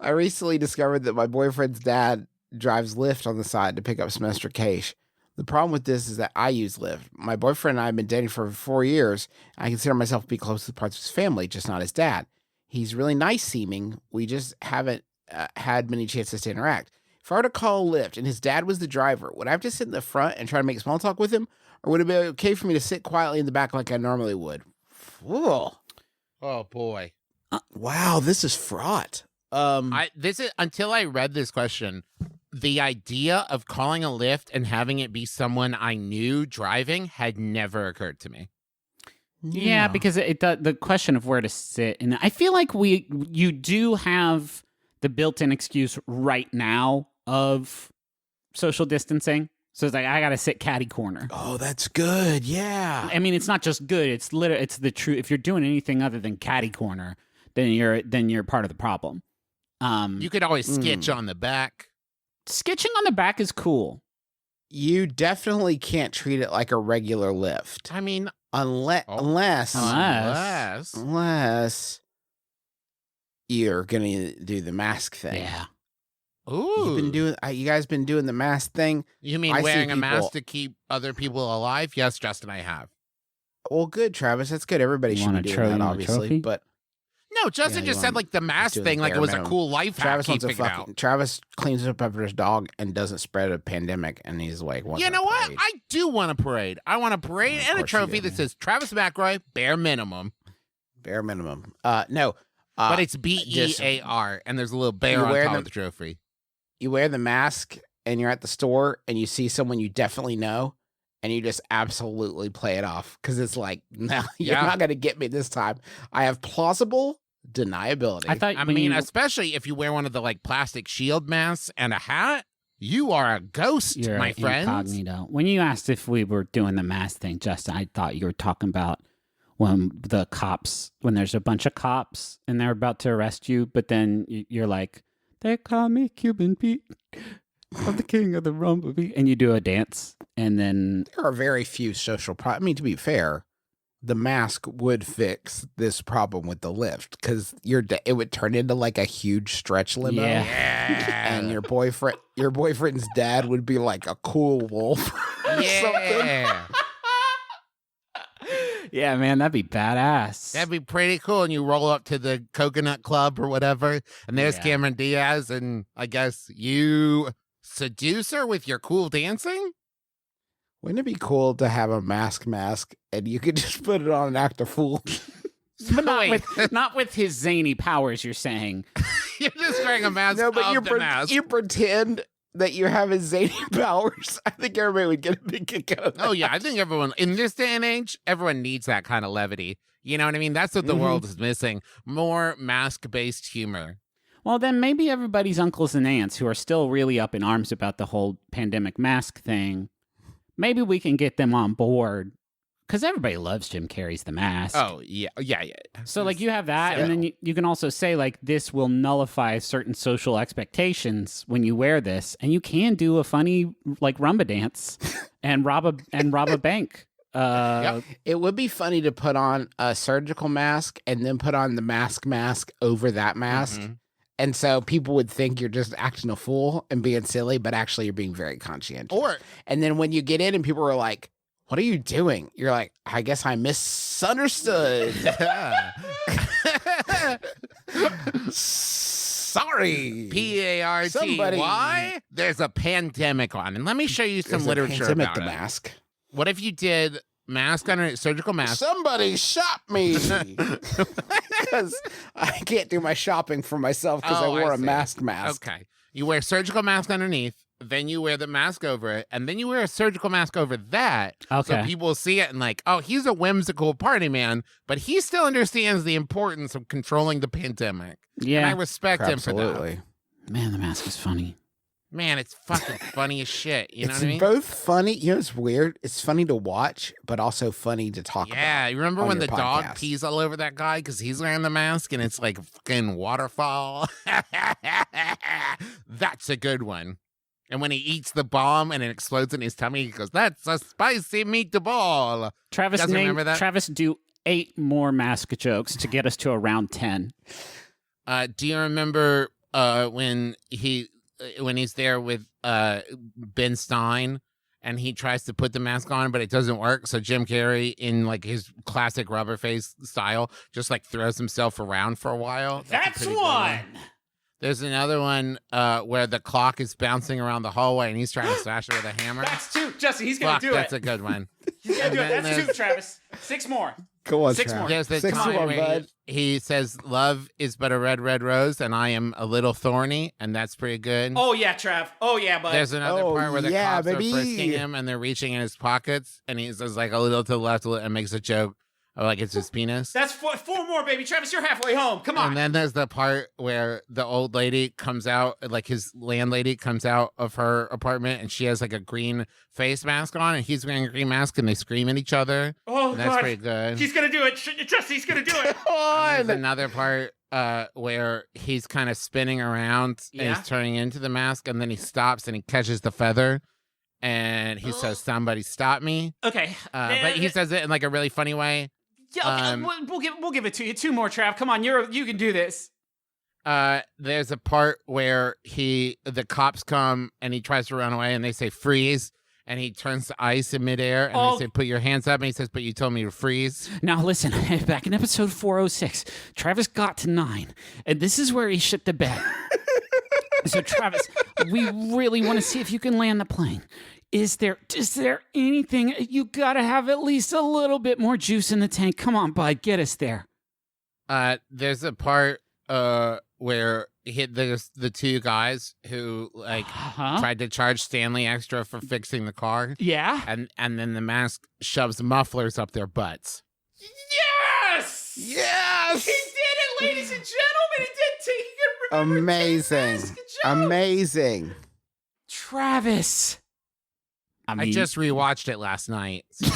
I recently discovered that my boyfriend's dad drives Lyft on the side to pick up some extra cash. The problem with this is that I use Lyft. My boyfriend and I have been dating for 4 years. I consider myself to be close to parts of his family, just not his dad. He's really nice seeming. We just haven't had many chances to interact. If I were to call Lyft and his dad was the driver, would I have to sit in the front and try to make small talk with him? Or would it be okay for me to sit quietly in the back like I normally would? Whoa. Oh, boy. Wow, this is fraught. Until I read this question, the idea of calling a Lyft and having it be someone I knew driving had never occurred to me. Yeah, because the question of where to sit, and I feel like you do have the built-in excuse right now of social distancing. So it's like, I got to sit catty corner. Oh, that's good. Yeah. I mean, it's not just good. It's the truth. If you're doing anything other than catty corner, then you're part of the problem. You could always sketch on the back. Sketching on the back is cool. You definitely can't treat it like a regular lift. I mean, unless you're gonna do the mask thing. Yeah. Ooh. You guys been doing the mask thing? You mean wearing a mask to keep other people alive? Yes, Justin, I have. Well, good, Travis. That's good. Everybody should be doing that, obviously. But no, Justin just said like the mask thing, like it was a cool life hack. Travis cleans up after his dog and doesn't spread a pandemic, and he's like, you know what? I do want a parade. I want a parade and a trophy that says Travis McElroy, bare minimum. Bare minimum. No. But it's BEAR, and there's a little bear on top of the trophy. You wear the mask, and you're at the store, and you see someone you definitely know, and you just absolutely play it off. Because it's like, no, you're not going to get me this time. I have plausible deniability. I mean, especially if you wear one of the like plastic shield masks and a hat, you are a ghost, my friend. Incognito. When you asked if we were doing the mask thing, Justin, I thought you were talking about when there's a bunch of cops and they're about to arrest you, but then you're like, they call me Cuban Pete. I'm the king of the rumba beat. And you do a dance, and then... There are very few social problems. I mean, to be fair, the mask would fix this problem with the lift, because it would turn into like a huge stretch limo. Yeah. And your boyfriend's dad would be like a cool wolf or something. Yeah, man, that'd be badass. That'd be pretty cool. And you roll up to the Coconut Club or whatever, and there's Cameron Diaz, and I guess you seduce her with your cool dancing? Wouldn't it be cool to have a mask and you could just put it on and act a fool? But not with his zany powers, you're saying. You're just wearing a mask. No, but you pretend that you have his zany powers. I think everybody would get a big kick out of that. Oh, yeah. I think everyone, in this day and age, everyone needs that kind of levity. You know what I mean? That's what the world is missing. More mask-based humor. Well, then maybe everybody's uncles and aunts who are still really up in arms about the whole pandemic mask thing, maybe we can get them on board. Because everybody loves Jim Carrey's The Mask. Oh, yeah. So, like, you have that, and then you can also say, like, this will nullify certain social expectations when you wear this, and you can do a funny, like, rumba dance and rob a bank. It would be funny to put on a surgical mask and then put on the mask over that mask. Mm-hmm. And so people would think you're just acting a fool and being silly, but actually you're being very conscientious. And then when you get in and people are like, what are you doing? You're like, I guess I misunderstood. Sorry. PARTY. Why? There's a pandemic on. And let me show you some literature about the mask. What if you did mask on a surgical mask? Somebody shop me. Because I can't do my shopping for myself because I wore a mask. Okay. You wear a surgical mask underneath. Then you wear the mask over it, and then you wear a surgical mask over that. Okay. So people see it and like, oh, he's a whimsical party man, but he still understands the importance of controlling the pandemic. Yeah. And I respect him for that. Man, the mask is funny. Man, it's fucking funny as shit. You know what I mean? It's both funny. You know, it's weird. It's funny to watch, but also funny to talk about. Yeah, you remember when the dog pees all over that guy because he's wearing the mask and it's like a fucking waterfall? That's a good one. And when he eats the bomb and it explodes in his tummy, he goes, that's a spicy meatball. Travis, remember that? Travis, do 8 more mask jokes to get us to around 10. Do you remember when he's there with Ben Stein and he tries to put the mask on, but it doesn't work. So Jim Carrey, in like his classic rubber face style, just like throws himself around for a while. That's one. There's another one where the clock is bouncing around the hallway and he's trying to smash it with a hammer. That's two. Jesse, he's going to do That's it. a good one. He's going to do it. That's two, Travis. 6 more. Go on, 6 Trav. more. There's the 6 time more, where bud. he says, "Love is but a red, red rose, and I am a little thorny," and that's pretty good. Oh, yeah, Trav. Oh, yeah, bud. There's another Oh, part where the yeah, cops baby. are frisking him and they're reaching in his pockets, and he says like a little to the left and makes a joke of like it's his penis. That's 4 more, baby. Travis, you're halfway home. Come on. And then there's the part where the old lady comes out, like his landlady comes out of her apartment, and she has like a green face mask on, and he's wearing a green mask, and they scream at each other. Oh, And that's God. pretty good. He's going to do it. Jesse, he's going to do it. And there's another part where he's kind of spinning around and Yeah? he's turning into the mask, and then he stops and he catches the feather, and he says, "Somebody stop me!" Okay. But he says it in like a really funny way. Yeah, okay, we'll give it to you. 2 more, Trav. Come on, you can do this. There's a part where the cops come and he tries to run away, and they say freeze, and he turns to ice in midair, and Oh. they say put your hands up, and he says, "But you told me to freeze." Now listen, back in episode 406, Travis got to 9, and this is where he shit the bed. So Travis, we really want to see if you can land the plane. Is there anything? You gotta have at least a little bit more juice in the tank. Come on, bud, get us there. There's a part where there's the 2 guys who like tried to charge Stanley extra for fixing the car, Yeah. and then the mask shoves mufflers up their butts. Yes! Yes! He did it, ladies and gentlemen. He did. He can remember Amazing. Good job. Amazing. Travis. I just rewatched it last night. So